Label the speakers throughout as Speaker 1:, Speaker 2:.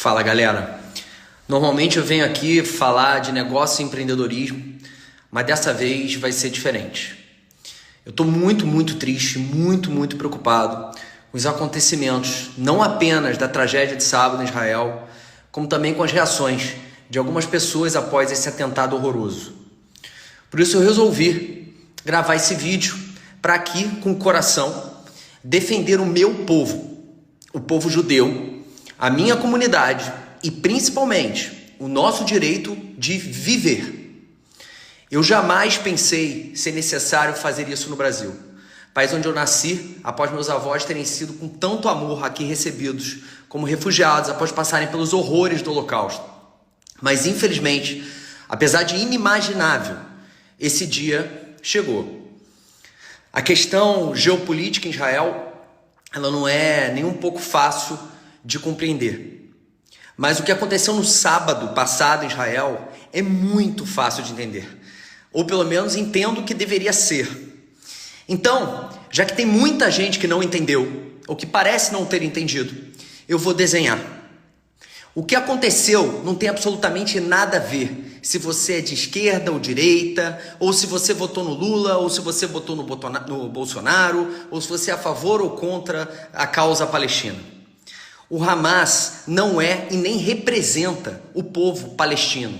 Speaker 1: Fala galera, normalmente eu venho aqui falar de negócio e empreendedorismo, mas dessa vez vai ser diferente. Eu estou muito triste, muito preocupado com os acontecimentos, não apenas da tragédia de sábado em Israel, como também com as reações de algumas pessoas após esse atentado horroroso. Por isso eu resolvi gravar esse vídeo para aqui, com o coração, defender o meu povo, o povo judeu, a minha comunidade e principalmente o nosso direito de viver. Eu jamais pensei ser necessário fazer isso no Brasil, país onde eu nasci após meus avós terem sido com tanto amor aqui recebidos como refugiados após passarem pelos horrores do Holocausto. Mas infelizmente, apesar de inimaginável, esse dia chegou. A questão geopolítica em Israel, ela não é nem um pouco fácil de compreender. Mas o que aconteceu no sábado passado em Israel é muito fácil de entender. Ou pelo menos entendo que deveria ser. Então, já que tem muita gente que não entendeu, ou que parece não ter entendido, eu vou desenhar. O que aconteceu não tem absolutamente nada a ver se você é de esquerda ou direita, ou se você votou no Lula, ou se você votou no Bolsonaro, ou se você é a favor ou contra a causa palestina. O Hamas não é e nem representa o povo palestino.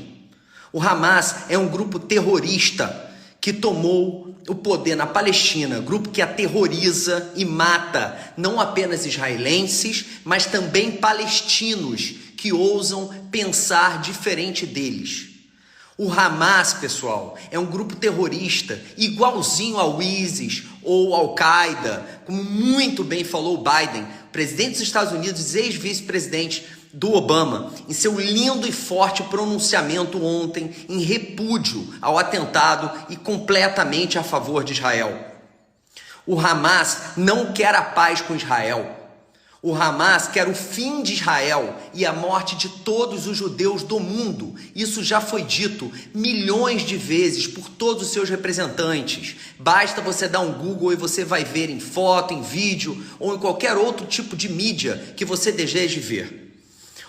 Speaker 1: O Hamas é um grupo terrorista que tomou o poder na Palestina, grupo que aterroriza e mata não apenas israelenses, mas também palestinos que ousam pensar diferente deles. O Hamas, pessoal, é um grupo terrorista igualzinho ao ISIS ou Al-Qaeda, como muito bem falou o Biden, presidente dos Estados Unidos e ex-vice-presidente do Obama, em seu lindo e forte pronunciamento ontem em repúdio ao atentado e completamente a favor de Israel. O Hamas não quer a paz com Israel. O Hamas quer o fim de Israel e a morte de todos os judeus do mundo. Isso já foi dito milhões de vezes por todos os seus representantes. Basta você dar um Google e você vai ver em foto, em vídeo ou em qualquer outro tipo de mídia que você deseje ver.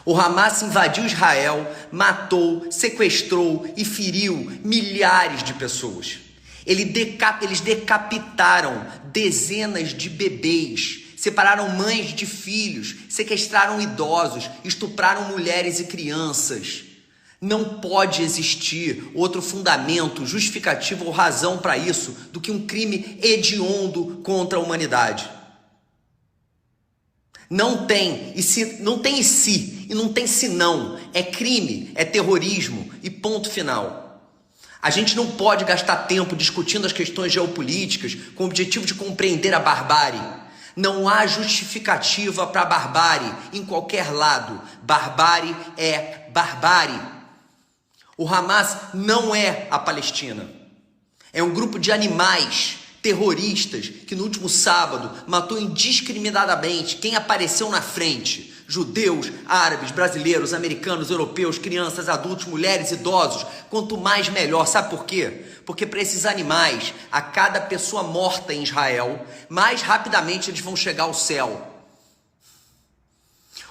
Speaker 1: O Hamas invadiu Israel, matou, sequestrou e feriu milhares de pessoas. Eles decapitaram dezenas de bebês, separaram mães de filhos, sequestraram idosos, estupraram mulheres e crianças. Não pode existir outro fundamento, justificativo ou razão para isso do que um crime hediondo contra a humanidade. Não tem e não tem senão. É crime, é terrorismo e ponto final. A gente não pode gastar tempo discutindo as questões geopolíticas com o objetivo de compreender a barbárie. Não há justificativa para a barbárie em qualquer lado. Barbárie é barbárie. O Hamas não é a Palestina. É um grupo de animais terroristas que no último sábado matou indiscriminadamente quem apareceu na frente. Judeus, árabes, brasileiros, americanos, europeus, crianças, adultos, mulheres, idosos. Quanto mais melhor. Sabe por quê? Porque para esses animais, a cada pessoa morta em Israel, mais rapidamente eles vão chegar ao céu.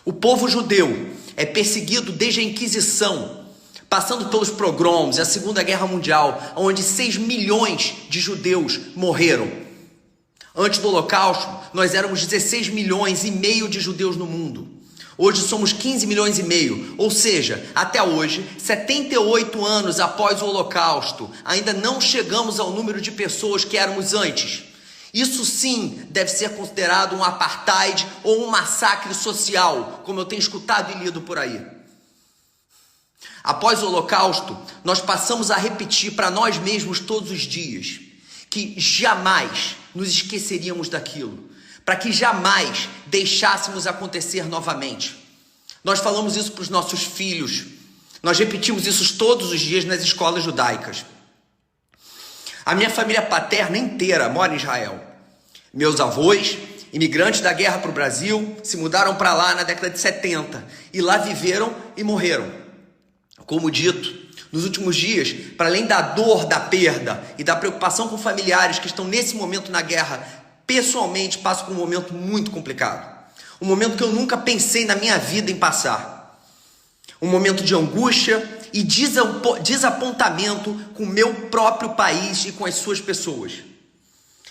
Speaker 1: O povo judeu é perseguido desde a Inquisição, passando pelos pogroms e a Segunda Guerra Mundial, onde 6 milhões de judeus morreram. Antes do Holocausto, nós éramos 16 milhões e meio de judeus no mundo. Hoje somos 15 milhões e meio, ou seja, até hoje, 78 anos após o Holocausto, ainda não chegamos ao número de pessoas que éramos antes. Isso sim deve ser considerado um apartheid ou um massacre social, como eu tenho escutado e lido por aí. Após o Holocausto, nós passamos a repetir para nós mesmos todos os dias que jamais nos esqueceríamos daquilo, para que jamais deixássemos acontecer novamente. Nós falamos isso para os nossos filhos, nós repetimos isso todos os dias nas escolas judaicas. A minha família paterna inteira mora em Israel. Meus avós, imigrantes da guerra para o Brasil, se mudaram para lá na década de 70 e lá viveram e morreram. Como dito, nos últimos dias, para além da dor, da perda e da preocupação com familiares que estão nesse momento na guerra, pessoalmente passo por um momento muito complicado. Um momento que eu nunca pensei na minha vida em passar. um momento de angústia e desapontamento com o meu próprio país e com as suas pessoas.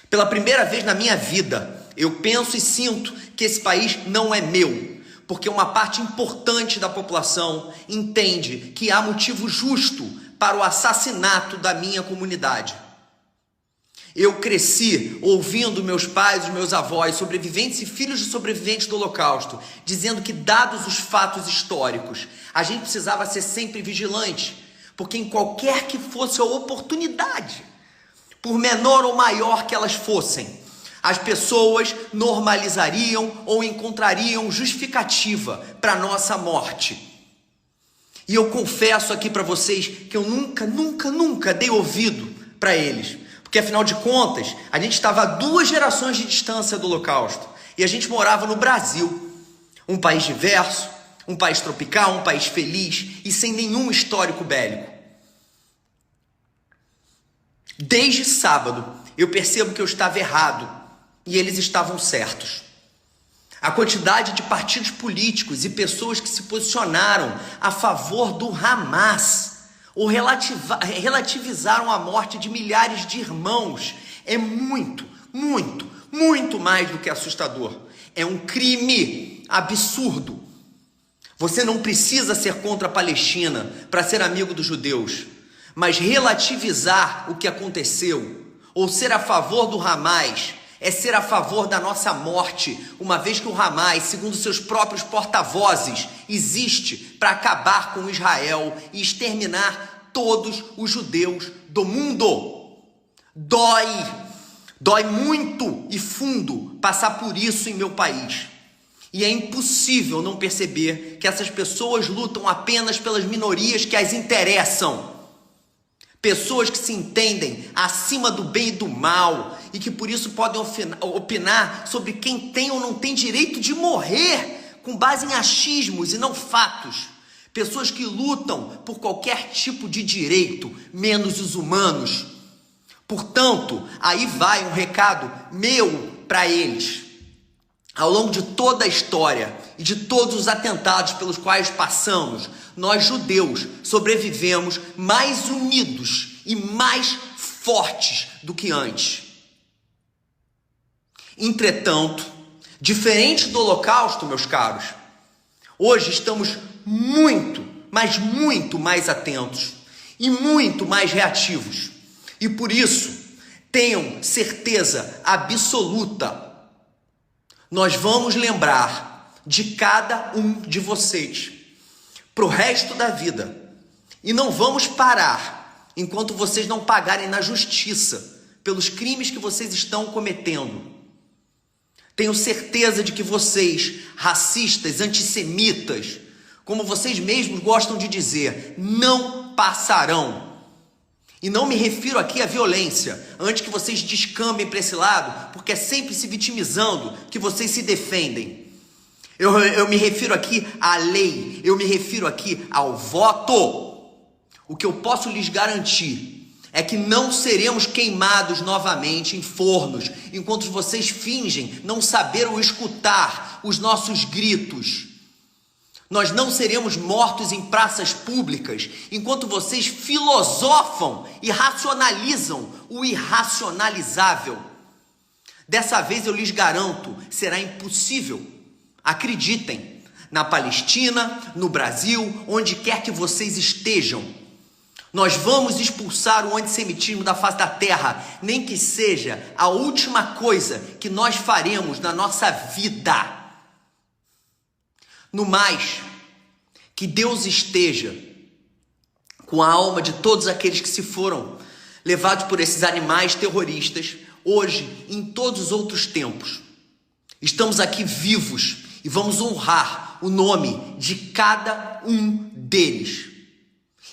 Speaker 1: Pela primeira vez na minha vida, eu penso e sinto que esse país não é meu, porque uma parte importante da população entende que há motivo justo para o assassinato da minha comunidade. Eu cresci ouvindo meus pais e meus avós, sobreviventes e filhos de sobreviventes do Holocausto, dizendo que, dados os fatos históricos, a gente precisava ser sempre vigilante, porque em qualquer que fosse a oportunidade, por menor ou maior que elas fossem, as pessoas normalizariam ou encontrariam justificativa para a nossa morte. E eu confesso aqui para vocês que eu nunca dei ouvido para eles. Porque, afinal de contas, a gente estava a 2 gerações de distância do Holocausto. E a gente morava no Brasil, um país diverso, um país tropical, um país feliz e sem nenhum histórico bélico. Desde sábado, eu percebo que eu estava errado e eles estavam certos. A quantidade de partidos políticos e pessoas que se posicionaram a favor do Hamas ou relativizaram a morte de milhares de irmãos é muito mais do que assustador. É um crime absurdo. Você não precisa ser contra a Palestina para ser amigo dos judeus, mas relativizar o que aconteceu ou ser a favor do Hamas é ser a favor da nossa morte, uma vez que o Hamas, segundo seus próprios porta-vozes, existe para acabar com Israel e exterminar todos os judeus do mundo. Dói muito e fundo passar por isso em meu país. E é impossível não perceber que essas pessoas lutam apenas pelas minorias que as interessam. Pessoas que se entendem acima do bem e do mal e que por isso podem opinar sobre quem tem ou não tem direito de morrer com base em achismos e não fatos. Pessoas que lutam por qualquer tipo de direito, menos os humanos. Portanto, aí vai um recado meu para eles. Ao longo de toda a história e de todos os atentados pelos quais passamos, nós judeus sobrevivemos mais unidos e mais fortes do que antes. Entretanto, diferente do Holocausto, meus caros, hoje estamos muito mais atentos e muito mais reativos. E por isso, tenham certeza absoluta, nós vamos lembrar de cada um de vocês para o resto da vida. E não vamos parar enquanto vocês não pagarem na justiça pelos crimes que vocês estão cometendo. Tenho certeza de que vocês, racistas, antissemitas, como vocês mesmos gostam de dizer, não passarão. E não me refiro aqui à violência, antes que vocês descambem para esse lado, porque é sempre se vitimizando que vocês se defendem. Eu me refiro aqui à lei, eu me refiro aqui ao voto. O que eu posso lhes garantir é que não seremos queimados novamente em fornos, enquanto vocês fingem não saber ou escutar os nossos gritos. Nós não seremos mortos em praças públicas, enquanto vocês filosofam e racionalizam o irracionalizável. Dessa vez eu lhes garanto, será impossível. Acreditem, na Palestina, no Brasil, onde quer que vocês estejam, nós vamos expulsar o antissemitismo da face da terra, nem que seja a última coisa que nós faremos na nossa vida. No mais, que Deus esteja com a alma de todos aqueles que se foram levados por esses animais terroristas, hoje e em todos os outros tempos. Estamos aqui vivos e vamos honrar o nome de cada um deles.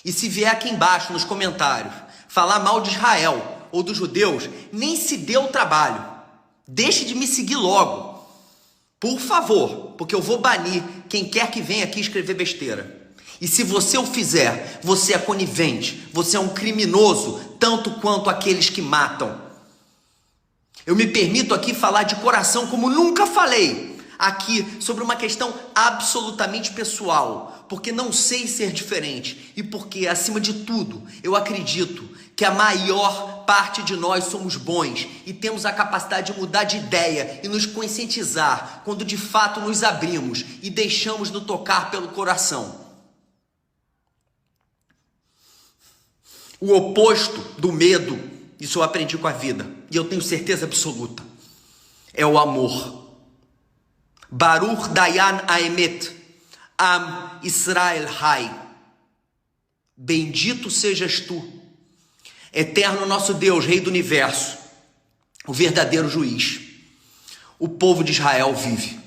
Speaker 1: E se vier aqui embaixo nos comentários falar mal de Israel ou dos judeus, nem se dê o trabalho. Deixe de me seguir logo. Por favor, porque eu vou banir quem quer que venha aqui escrever besteira. E se você o fizer, você é conivente, você é um criminoso, tanto quanto aqueles que matam. Eu me permito aqui falar de coração como nunca falei, aqui sobre uma questão absolutamente pessoal, porque não sei ser diferente e porque, acima de tudo, eu acredito que a maior parte de nós somos bons e temos a capacidade de mudar de ideia e nos conscientizar quando de fato nos abrimos e deixamos nos tocar pelo coração. O oposto do medo, isso eu aprendi com a vida e eu tenho certeza absoluta, é o amor. Baruch Dayan Haemet, Am Israel Hai. Bendito sejas tu, eterno nosso Deus, Rei do Universo, o verdadeiro juiz. O povo de Israel vive.